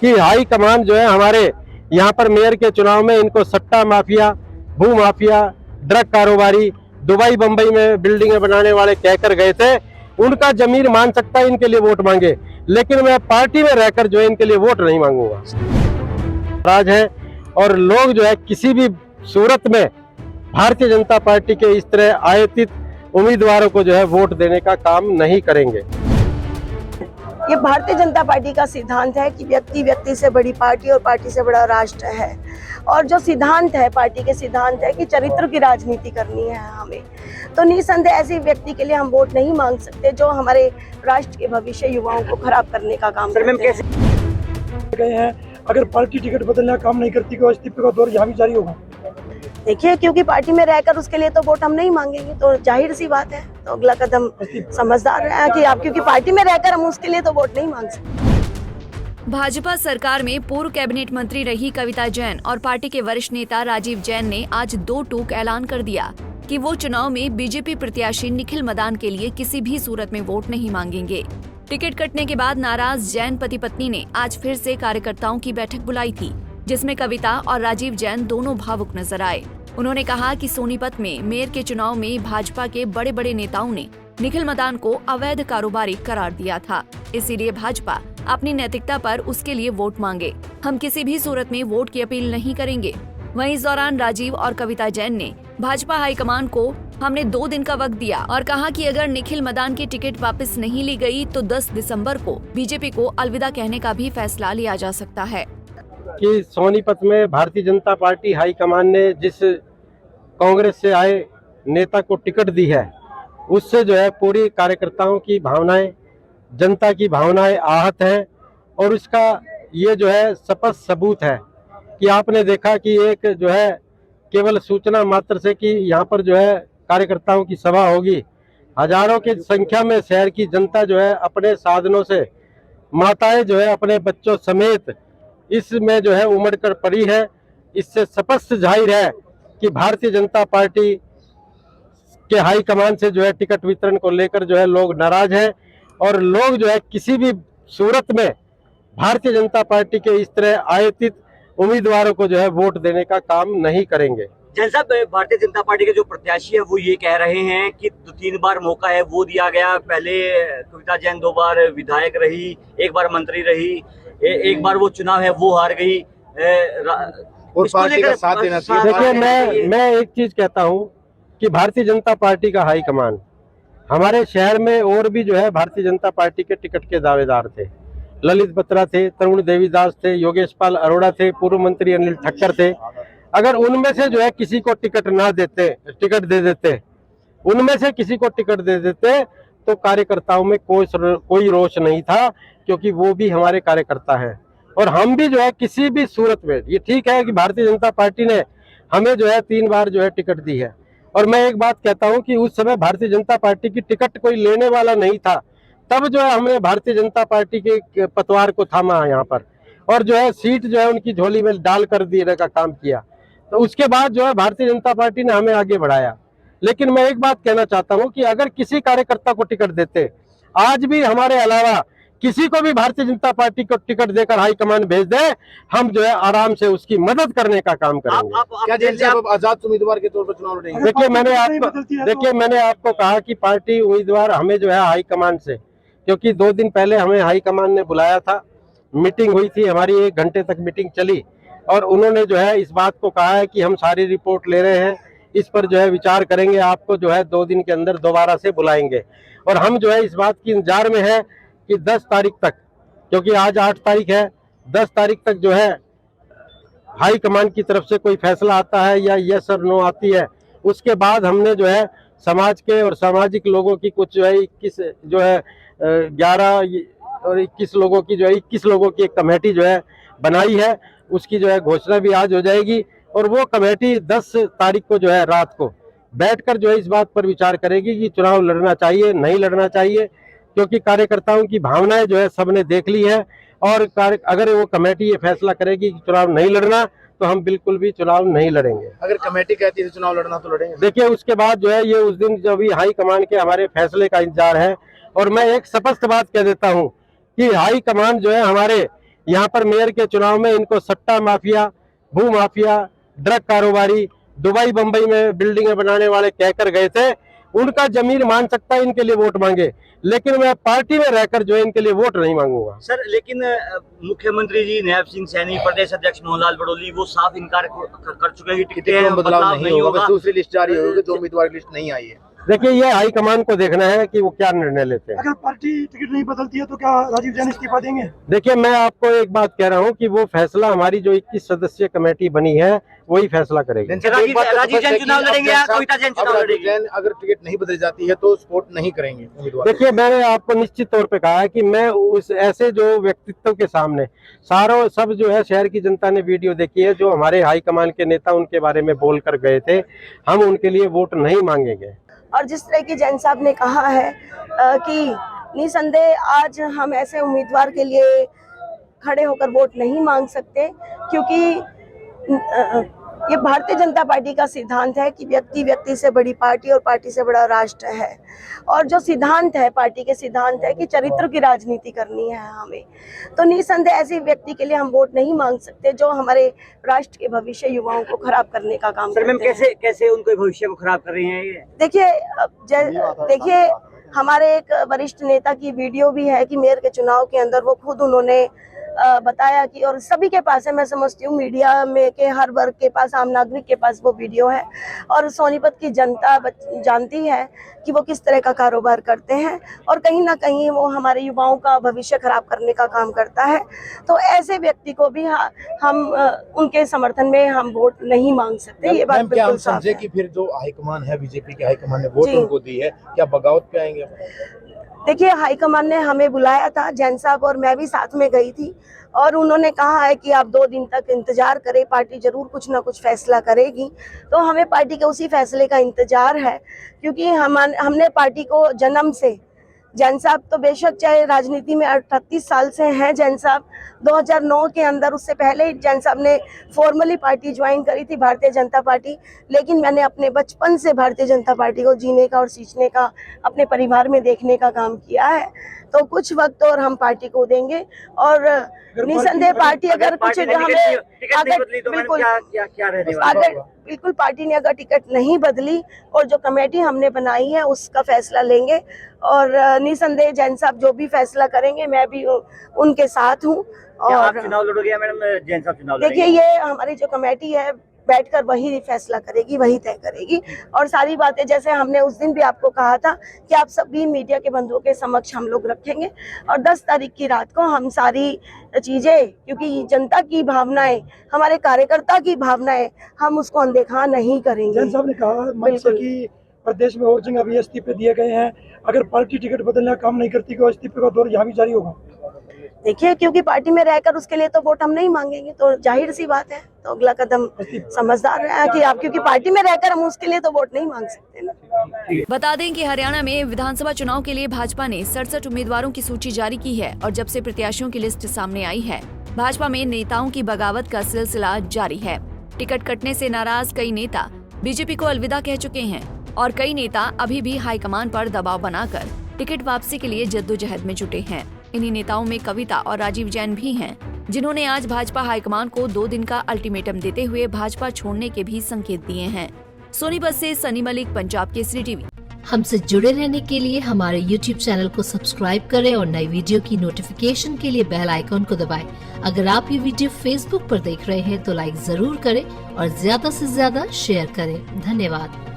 कि high command जो है हमारे यहाँ पर मेयर के चुनाव में इनको सट्टा माफिया, भू माफिया, ड्रग कारोबारी, दुबई बंबई में बिल्डिंगें बनाने वाले कहकर गए थे। उनका जमीर मान सकता है इनके लिए वोट मांगे, लेकिन मैं पार्टी में रहकर जो है इनके लिए वोट नहीं मांगूंगा। राज है और लोग जो है किसी भी सूरत में भारतीय जनता पार्टी के इस तरह आयातित उम्मीदवारों को जो है वोट देने का काम नहीं करेंगे। ये भारतीय जनता पार्टी का सिद्धांत है कि व्यक्ति व्यक्ति से बड़ी पार्टी और पार्टी से बड़ा राष्ट्र है। और जो सिद्धांत है पार्टी के सिद्धांत है कि चरित्र की राजनीति करनी है हमें, तो निसंदेह ऐसे व्यक्ति के लिए हम वोट नहीं मांग सकते जो हमारे राष्ट्र के भविष्य युवाओं को खराब करने का काम करते हैं। अगर पार्टी टिकट बदलने का काम नहीं करती तो इस्तीफे का दौर यहाँ भी जारी होगा। देखिए, क्योंकि पार्टी में रहकर उसके लिए तो वोट हम नहीं मांगेंगे, तो जाहिर सी बात है, तो अगला कदम समझदार है कि आप, क्योंकि पार्टी में रहकर हम उसके लिए तो वोट नहीं मांग सकते। भाजपा सरकार में पूर्व कैबिनेट मंत्री रही कविता जैन और पार्टी के वरिष्ठ नेता राजीव जैन ने आज दो टूक ऐलान कर दिया कि वो चुनाव में बीजेपी प्रत्याशी निखिल मदान के लिए किसी भी सूरत में वोट नहीं मांगेंगे। टिकट कटने के बाद नाराज जैन पति पत्नी ने आज फिर से कार्यकर्ताओं की बैठक बुलाई थी, जिसमें कविता और राजीव जैन दोनों भावुक नजर आए। उन्होंने कहा कि सोनीपत में मेयर के चुनाव में भाजपा के बड़े बड़े नेताओं ने निखिल मदान को अवैध कारोबारी करार दिया था, इसीलिए भाजपा अपनी नैतिकता पर उसके लिए वोट मांगे। हम किसी भी सूरत में वोट की अपील नहीं करेंगे। वहीं इस दौरान राजीव और कविता जैन ने भाजपा हाईकमान को हमने 2 दिन का वक्त दिया और कहा कि अगर निखिल मदान की टिकट वापस नहीं ली गई तो 10 दिसंबर को बीजेपी को अलविदा कहने का भी फैसला लिया जा सकता है। कि सोनीपत में भारतीय जनता पार्टी हाईकमान ने जिस कांग्रेस से आए नेता को टिकट दी है, उससे जो है पूरी कार्यकर्ताओं की भावनाएं, जनता की भावनाएं आहत हैं। और उसका ये जो है स्पष्ट सबूत है कि आपने देखा कि एक जो है केवल सूचना मात्र से कि यहाँ पर जो है कार्यकर्ताओं की सभा होगी, हजारों की संख्या में शहर की जनता जो है अपने साधनों से, माताएं जो है अपने बच्चों समेत इसमें जो है उमड़ कर पड़ी है। इससे स्पष्ट जाहिर है कि भारतीय जनता पार्टी के हाईकमान से जो है टिकट वितरण को लेकर जो है लोग नाराज हैं और लोग जो है किसी भी सूरत में भारतीय जनता पार्टी के इस तरह आयातित उम्मीदवारों को जो है वोट देने का काम नहीं करेंगे। जैन साहब, भारतीय जनता पार्टी के जो प्रत्याशी है वो ये कह रहे हैं कि 3 बार मौका है वो दिया गया। पहले कविता जैन 2 बार विधायक रही, 1 बार मंत्री रही, 1 बार वो चुनाव है वो हार गई और पार्टी का साथ देना चाहिए। देखिए, मैं एक चीज कहता हूं कि भारतीय जनता पार्टी का हाईकमान हमारे शहर में और भी जो है भारतीय जनता पार्टी के टिकट के दावेदार थे। ललित बत्रा थे, तरुण देवीदास थे, योगेश पाल अरोड़ा थे, पूर्व मंत्री अनिल ठक्कर थे। अगर उनमें से जो है किसी को टिकट ना देते, टिकट दे देते, उनमें से किसी को टिकट दे देते तो कार्यकर्ताओं में कोई रोष नहीं था, क्योंकि वो भी हमारे कार्यकर्ता हैं। और हम भी जो है किसी भी सूरत में, ये ठीक है कि भारतीय जनता पार्टी ने हमें जो है 3 बार जो है टिकट दी है। और मैं एक बात कहता हूं कि उस समय भारतीय जनता पार्टी की टिकट कोई लेने वाला नहीं था, तब जो है हमने भारतीय जनता पार्टी के पतवार को थामा यहाँ पर और जो है सीट जो है उनकी झोली में डाल कर देने का काम किया। तो उसके बाद जो है भारतीय जनता पार्टी ने हमें आगे बढ़ाया। लेकिन मैं एक बात कहना चाहता हूं कि अगर किसी कार्यकर्ता को टिकट देते, आज भी हमारे अलावा किसी को भी भारतीय जनता पार्टी को टिकट देकर हाईकमान भेज दे, हम जो है आराम से उसकी मदद करने का काम करेंगे। क्या जैन साहब आजाद उम्मीदवार के तौर पर चुनाव लड़ेंगे? देखिए, मैंने आपको कहा कि पार्टी उम्मीदवार हमें जो है हाईकमान से, क्योंकि 2 दिन पहले हमें हाईकमान ने बुलाया था, मीटिंग हुई थी हमारी, 1 घंटे तक मीटिंग चली और उन्होंने जो है इस बात को कहा है कि हम सारी रिपोर्ट ले रहे हैं, इस पर जो है विचार करेंगे, आपको जो है 2 दिन के अंदर दोबारा से बुलाएंगे। और हम जो है इस बात की इंतजार में है कि 10 तारीख तक, क्योंकि आज 8 तारीख है, 10 तारीख तक जो है हाई कमान की तरफ से कोई फैसला आता है या यस और नो आती है, उसके बाद हमने जो है समाज के और सामाजिक लोगों की कुछ जो है 21 जो है 11 और 21 लोगों की जो है 21 लोगों की एक कमेटी जो है बनाई है, उसकी जो है घोषणा भी आज हो जाएगी। और वो कमेटी 10 तारीख को जो है रात को बैठकर जो है इस बात पर विचार करेगी कि चुनाव लड़ना चाहिए नहीं लड़ना चाहिए, क्योंकि कार्यकर्ताओं की भावनाएं जो है सबने देख ली है। और अगर वो कमेटी ये फैसला करेगी कि चुनाव नहीं लड़ना, तो हम बिल्कुल भी चुनाव नहीं लड़ेंगे। अगर कमेटी कहती है चुनाव लड़ना तो लड़ेंगे। देखिए, उसके बाद जो है ये उस दिन जो भी हाई कमान के हमारे फैसले का इंतजार है। और मैं एक स्पष्ट बात कह देता हूं कि हाई कमान जो है हमारे यहाँ पर मेयर के चुनाव में इनको सट्टा माफिया, भू माफिया, ड्रग कारोबारी, दुबई बंबई में बिल्डिंगें बनाने वाले कहकर गए थे। उनका जमीर मान सकता है इनके लिए वोट मांगे, लेकिन मैं पार्टी में रहकर जो है इनके लिए वोट नहीं मांगूंगा। सर लेकिन मुख्यमंत्री जी नैब सिंह सैनी, प्रदेश अध्यक्ष मोहनलाल बड़ोली वो साफ इनकार कर चुके हैं कि टिकटें टिकट में बदलाव नहीं होगा, बस दूसरी लिस्ट जारी होगी, जो उम्मीदवार की लिस्ट नहीं आई है। देखिए ये हाईकमान को देखना है कि वो क्या निर्णय लेते हैं। अगर पार्टी टिकट नहीं बदलती है तो क्या राजीव जैन इस्तीफा देंगे? देखिए मैं आपको एक बात कह रहा हूँ कि वो फैसला हमारी जो 21 सदस्यीय कमेटी बनी है वही फैसला करेगी। राजीव जैन चुनाव लड़ेंगे या कविता जैन चुनाव लड़ेंगे? अगर टिकट नहीं बदली जाती है तो सपोर्ट नहीं करेंगे उम्मीदवार। देखिए मैंने आपको निश्चित तौर पे कहा है कि मैं उस ऐसे जो व्यक्तित्व के सामने सब जो है शहर की जनता ने वीडियो देखी है, जो हमारे हाईकमान के नेता उनके बारे में बोल कर गए थे, हम उनके लिए वोट नहीं मांगेंगे। और जिस तरह की जैन साहब ने कहा है कि निसंदेह आज हम ऐसे उम्मीदवार के लिए खड़े होकर वोट नहीं मांग सकते, क्योंकि ये भारतीय जनता पार्टी का सिद्धांत है कि व्यक्ति व्यक्ति से बड़ी पार्टी और पार्टी से बड़ा राष्ट्र है। और जो सिद्धांत है पार्टी के सिद्धांत है कि चरित्र की राजनीति करनी है हमें, तो निसंदेह ऐसे व्यक्ति के लिए हम वोट नहीं मांग सकते जो हमारे राष्ट्र के भविष्य युवाओं को खराब करने का काम करते हैं। कैसे उनके भविष्य को खराब कर रही हैं ये? देखिए हमारे एक वरिष्ठ नेता की वीडियो भी है कि मेयर के चुनाव के अंदर वो खुद उन्होंने बताया कि, और सभी के पास है, मैं समझती हूँ मीडिया में के हर वर्ग के पास, आम नागरिक के पास वो वीडियो है, और सोनीपत की जनता जानती है कि वो किस तरह का कारोबार करते हैं और कहीं ना कहीं वो हमारे युवाओं का भविष्य खराब करने का काम करता है। तो ऐसे व्यक्ति को भी हम उनके समर्थन में हम वोट नहीं मांग सकते। ये बात क्या हम बिल्कुल साफ समझे है। कि फिर जो हाईकमान है, बीजेपी के हाईकमान ने वोट उनको दी है, क्या बगावत पे आएंगे? देखिए हाईकमान ने हमें बुलाया था, जैन साहब और मैं भी साथ में गई थी, और उन्होंने कहा है कि आप 2 दिन तक इंतजार करें, पार्टी जरूर कुछ ना कुछ फैसला करेगी। तो हमें पार्टी के उसी फैसले का इंतजार है, क्योंकि हमने पार्टी को जन्म से, जैन साहब तो बेशक चाहे राजनीति में 38 साल से हैं, जैन साहब 2009 के अंदर, उससे पहले जैन साहब ने फॉर्मली पार्टी ज्वाइन करी थी भारतीय जनता पार्टी, लेकिन मैंने अपने बचपन से भारतीय जनता पार्टी को जीने का और सींचने का, अपने परिवार में देखने का काम किया है। तो कुछ वक्त और हम पार्टी को देंगे, और निसंदेह पार्टी अगर कुछ हमें बिल्कुल पार्टी ने अगर टिकट नहीं बदली और जो कमेटी हमने बनाई है उसका फैसला लेंगे, और निसंदेह जैन साहब जो भी फैसला करेंगे मैं भी उनके साथ हूँ। और चुनाव लड़ोगे मैडम? जैन साहब चुनाव देखिए ये हमारी जो कमेटी है बैठकर वही फैसला करेगी, वही तय करेगी, और सारी बातें जैसे हमने उस दिन भी आपको कहा था कि आप सभी मीडिया के बंधुओं के समक्ष हम लोग रखेंगे, और 10 तारीख की रात को हम सारी चीजें, क्योंकि जनता की भावनाएं, हमारे कार्यकर्ता की भावनाएं, हम उसको अनदेखा नहीं करेंगे। जैन साहब ने कहा मंच से कि प्रदेश में और जगह भी इस्तीफे दिए गए हैं, अगर पार्टी टिकट बदलने का काम नहीं करती तो इस्तीफे का दौर यहाँ भी जारी होगा। देखिए क्योंकि पार्टी में रहकर उसके लिए तो वोट हम नहीं मांगेंगे, तो जाहिर सी बात है, तो अगला कदम समझदार है कि आप, क्योंकि पार्टी में रहकर हम उसके लिए तो वोट नहीं मांग सकते ना। बता दें कि हरियाणा में विधानसभा चुनाव के लिए भाजपा ने 67 उम्मीदवारों की सूची जारी की है, और जब से प्रत्याशियों की लिस्ट सामने आई है, भाजपा में नेताओं की बगावत का सिलसिला जारी है। टिकट कटने से नाराज कई नेता बीजेपी को अलविदा कह चुके हैं, और कई नेता अभी भी हाईकमान पर दबाव बनाकर टिकट वापसी के लिए जद्दोजहद में जुटे हैं। इन्हीं नेताओं में कविता और राजीव जैन भी हैं, जिन्होंने आज भाजपा हाईकमान को 2 दिन का अल्टीमेटम देते हुए भाजपा छोड़ने के भी संकेत दिए हैं। सोनीपत से सनी मलिक, पंजाब केसरी टीवी। हमसे जुड़े रहने के लिए हमारे YouTube चैनल को सब्सक्राइब करें और नई वीडियो की नोटिफिकेशन के लिए बेल आइकॉन को दबाएं। अगर आप ये वीडियो Facebook पर देख रहे हैं तो लाइक जरूर करें और ज्यादा से ज्यादा शेयर करें। धन्यवाद।